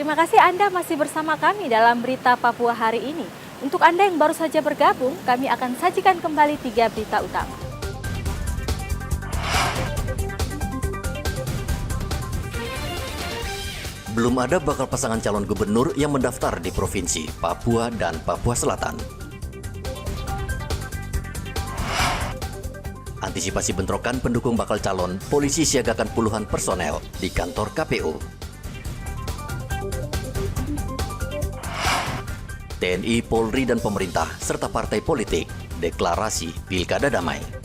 Terima kasih Anda masih bersama kami dalam Berita Papua hari ini. Untuk Anda yang baru saja bergabung, kami akan sajikan kembali 3 berita utama. Belum ada bakal pasangan calon gubernur yang mendaftar di Provinsi Papua dan Papua Selatan. Antisipasi bentrokan pendukung bakal calon, polisi siagakan puluhan personel di kantor KPU. TNI, Polri, dan pemerintah serta partai politik deklarasi Pilkada Damai.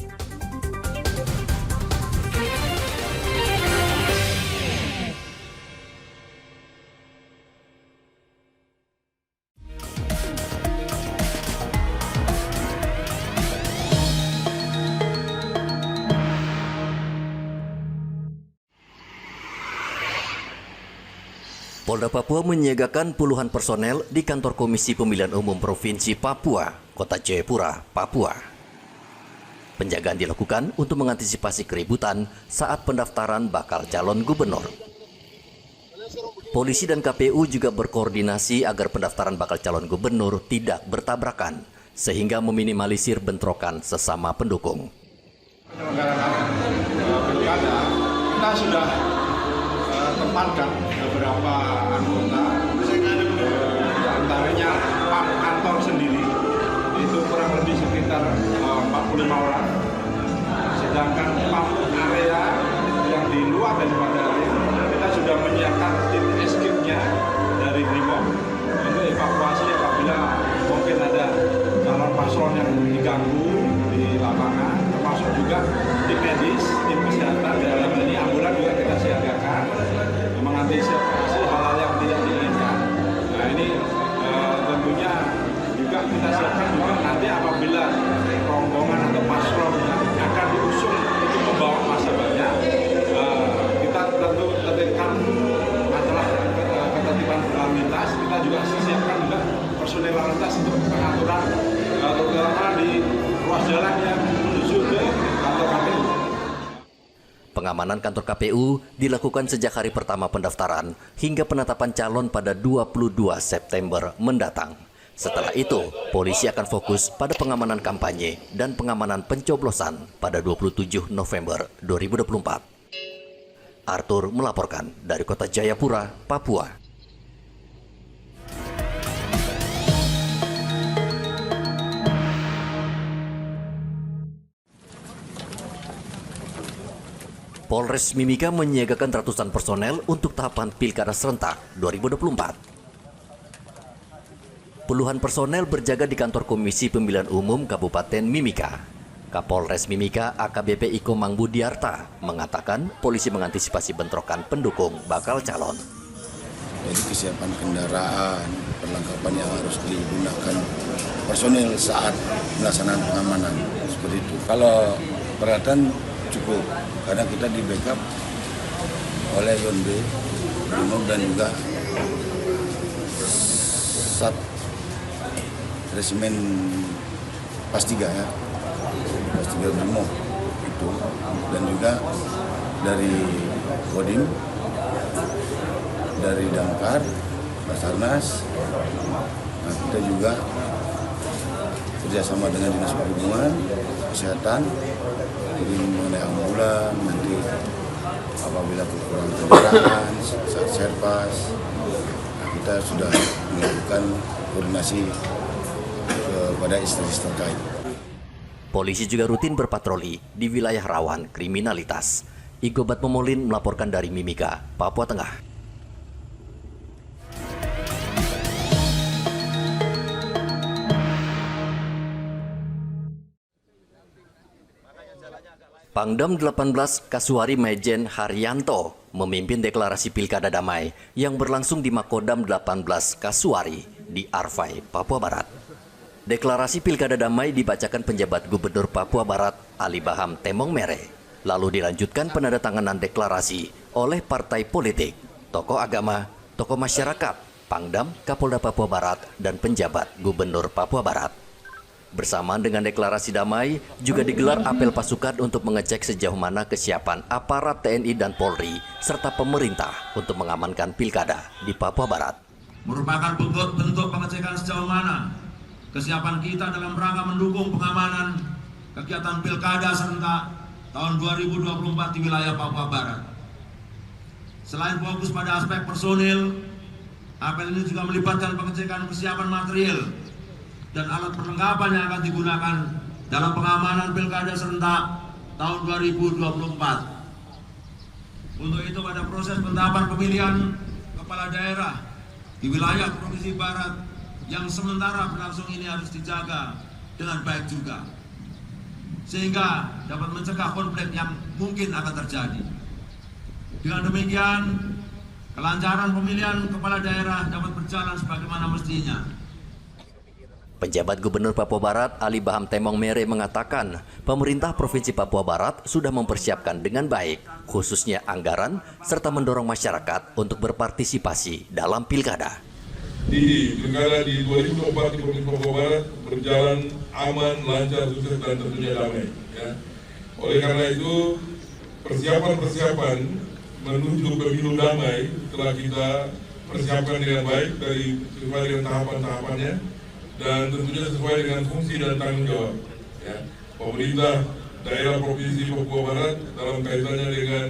Polda Papua menyiagakan puluhan personel di kantor Komisi Pemilihan Umum Provinsi Papua, Kota Jayapura, Papua. Penjagaan dilakukan untuk mengantisipasi keributan saat pendaftaran bakal calon gubernur. Polisi dan KPU juga berkoordinasi agar pendaftaran bakal calon gubernur tidak bertabrakan, sehingga meminimalisir bentrokan sesama pendukung. Penyelenggaraan pilkada, kita sudah tempatkan beberapa anggota, di antaranya PAM kantor sendiri, itu kurang lebih sekitar 45 orang. Sedangkan PAM area yang di luar daripada area, kita sudah menyiapkan tim escape-nya dari Brimob untuk evakuasi apabila mungkin ada calon paslon yang diganggu di lapangan, termasuk juga tim medis, tim kesehatan, dalam ini ambulan juga kita siagakan mengantisipasi hal-hal yang tidak diinginkan. Nah ini tentunya juga kita siapkan juga nanti apabila rombongan atau paslon yang akan diusung itu membawa massa banyak, kita tentu tertibkan masalah ketertiban lalu lintas. Kita juga siapkan juga personil lalu lintas untuk pengaturan terutama di ruas jalan yang menuju ke kantor KPU. Pengamanan kantor KPU dilakukan sejak hari pertama pendaftaran hingga penetapan calon pada 22 September mendatang. Setelah itu, polisi akan fokus pada pengamanan kampanye dan pengamanan pencoblosan pada 27 November 2024. Arthur melaporkan dari Kota Jayapura, Papua. Polres Mimika menyiagakan ratusan personel untuk tahapan Pilkada Serentak 2024. Puluhan personel berjaga di kantor Komisi Pemilihan Umum Kabupaten Mimika. Kapolres Mimika AKBP Iko Mangbudiarta mengatakan polisi mengantisipasi bentrokan pendukung bakal calon. Jadi kesiapan kendaraan, perlengkapan yang harus digunakan personil saat melaksanakan pengamanan seperti itu. Kalau peralatan cukup, karena kita di backup oleh Yonbe, Brimob, dan juga Sat Resimen Pas 3 ya, Pas 3 Brimob itu, dan juga dari Kodim, dari Damkar, Basarnas. Nah, kita juga kerjasama dengan Dinas Perhubungan, Kesehatan, jadi mengenai ambulan, nanti apabila kekurangan kendaraan saat serpas, nah kita sudah melakukan koordinasi kepada instansi terkait. Polisi juga rutin berpatroli di wilayah rawan kriminalitas. Igobat Momolin melaporkan dari Mimika, Papua Tengah. Pangdam 18 Kasuari Majen Haryanto memimpin deklarasi Pilkada Damai yang berlangsung di Makodam 18 Kasuari di Arfai, Papua Barat. Deklarasi Pilkada Damai dibacakan penjabat Gubernur Papua Barat Ali Baham Temong Mere. Lalu dilanjutkan penandatanganan deklarasi oleh partai politik, tokoh agama, tokoh masyarakat, Pangdam, Kapolda Papua Barat, dan penjabat Gubernur Papua Barat. Bersamaan dengan deklarasi damai, juga digelar apel pasukan untuk mengecek sejauh mana kesiapan aparat TNI dan Polri serta pemerintah untuk mengamankan pilkada di Papua Barat. Merupakan bentuk pengecekan sejauh mana kesiapan kita dalam rangka mendukung pengamanan kegiatan pilkada serentak tahun 2024 di wilayah Papua Barat. Selain fokus pada aspek personil, apel ini juga melibatkan pengecekan kesiapan material dan alat perlengkapan yang akan digunakan dalam pengamanan pilkada serentak tahun 2024. Untuk itu pada proses penetapan pemilihan kepala daerah di wilayah Provinsi Barat yang sementara berlangsung ini harus dijaga dengan baik juga, sehingga dapat mencegah konflik yang mungkin akan terjadi. Dengan demikian, kelancaran pemilihan kepala daerah dapat berjalan sebagaimana mestinya. Penjabat Gubernur Papua Barat Ali Baham Temong Mere mengatakan pemerintah Provinsi Papua Barat sudah mempersiapkan dengan baik, khususnya anggaran, serta mendorong masyarakat untuk berpartisipasi dalam pilkada. Di pilkada di 2024 di Provinsi Papua Barat berjalan aman, lancar, sukses, dan tentunya damai. Ya. Oleh karena itu, persiapan menuju pemilu damai telah kita persiapkan dengan baik sesuai dengan tahapan-tahapannya dan tentunya sesuai dengan fungsi dan tanggung jawab. Ya. Pemerintah daerah Provinsi Papua Barat dalam kaitannya dengan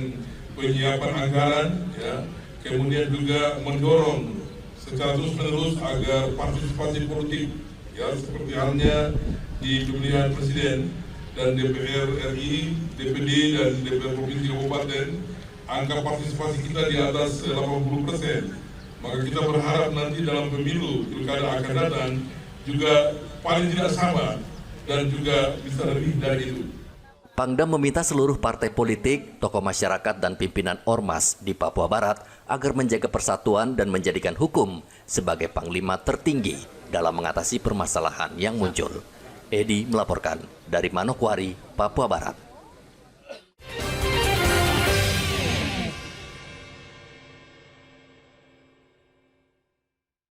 penyiapan anggaran, ya, kemudian juga mendorong secara terus-menerus agar partisipasi politik, ya, seperti halnya di pemilihan presiden dan DPR RI, DPD dan DPR Provinsi Kabupaten, angka partisipasi kita di atas 80%. Maka kita berharap nanti dalam pemilu pilkada akan datang juga paling tidak sama dan juga bisa lebih dari itu. Pangdam meminta seluruh partai politik, tokoh masyarakat, dan pimpinan ormas di Papua Barat agar menjaga persatuan dan menjadikan hukum sebagai panglima tertinggi dalam mengatasi permasalahan yang muncul. Edi melaporkan dari Manokwari, Papua Barat.